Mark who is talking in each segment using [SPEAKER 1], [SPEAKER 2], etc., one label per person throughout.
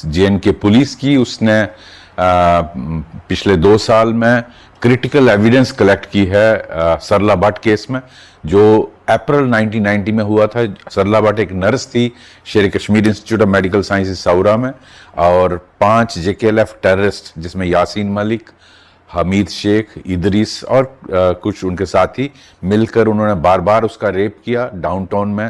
[SPEAKER 1] JNK police की, उसने पिछले 2 साल में क्रिटिकल एविडेंस कलेक्ट की है सरला भट्ट केस में, जो अप्रैल 1990 में हुआ था। सरला भट्ट एक नर्स थी Sher Kashmir institute of medical sciences Soura में, और 5 JKLF टेररिस्ट जिसमें यासीन मलिक, हमीद शेख, इदरीस और कुछ उनके साथी मिलकर उन्होंने बार बार उसका रेप किया डाउनटाउन में,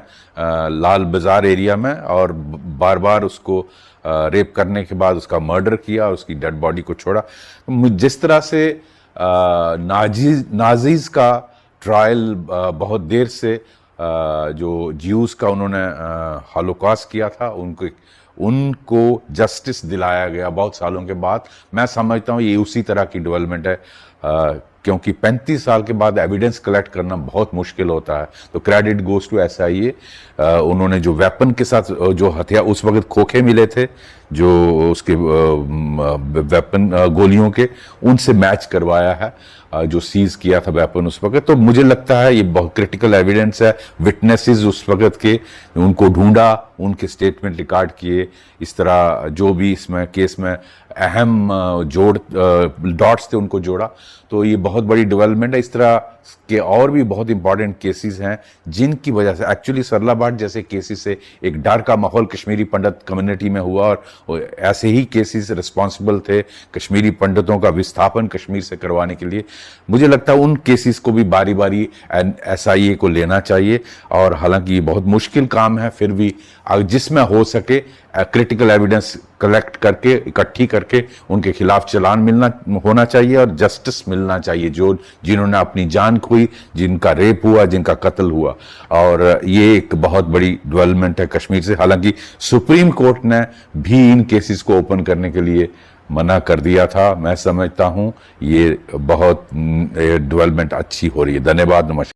[SPEAKER 1] लाल बाजार एरिया में, और बार बार उसको रेप करने के बाद उसका मर्डर किया और उसकी डेड बॉडी को छोड़ा। जिस तरह से नाजीज का ट्रायल बहुत देर से जो ज्यूज का उन्होंने हॉलोकॉस्ट किया था, उनको जस्टिस दिलाया गया बहुत सालों के बाद। मैं समझता हूँ ये उसी तरह की डेवलपमेंट है, क्योंकि 35 साल के बाद एविडेंस कलेक्ट करना बहुत मुश्किल होता है। तो क्रेडिट गोज टू SIA। उन्होंने जो वेपन के साथ जो हथियार उस वक्त खोखे मिले थे, जो उसके वेपन गोलियों के, उनसे मैच करवाया है जो सीज किया था वेपन उस वक्त। तो मुझे लगता है ये बहुत क्रिटिकल एविडेंस है। विटनेसेस उस वक्त के, उनको ढूंढा, उनके स्टेटमेंट रिकॉर्ड किए, इस तरह जो भी इसमें केस में अहम डॉट्स थे उनको जोड़ा। तो ये बहुत बड़ी डेवलपमेंट है। इस तरह के और भी बहुत इंपॉर्टेंट केसेस हैं जिनकी वजह से एक्चुअली सरला भट्ट जैसे केसेस से एक डर का माहौल कश्मीरी पंडित कम्युनिटी में हुआ, और ऐसे ही केसेस रिस्पॉन्सिबल थे कश्मीरी पंडितों का विस्थापन कश्मीर से करवाने के लिए। मुझे लगता है उन केसेस को भी बारी बारी SIA को लेना चाहिए, और हालांकि ये बहुत मुश्किल काम है, फिर भी जिसमें हो सके क्रिटिकल एविडेंस कलेक्ट करके, इकट्ठी करके उनके खिलाफ चालान होना चाहिए और जस्टिस मिलना चाहिए, जो जिन्होंने अपनी जान खोई, जिनका रेप हुआ, जिनका कत्ल हुआ। और ये एक बहुत बड़ी डेवलपमेंट है कश्मीर से। हालांकि सुप्रीम कोर्ट ने भी इन केसेस को ओपन करने के लिए मना कर दिया था। मैं समझता हूं ये बहुत डेवलपमेंट अच्छी हो रही है। धन्यवाद, नमस्कार।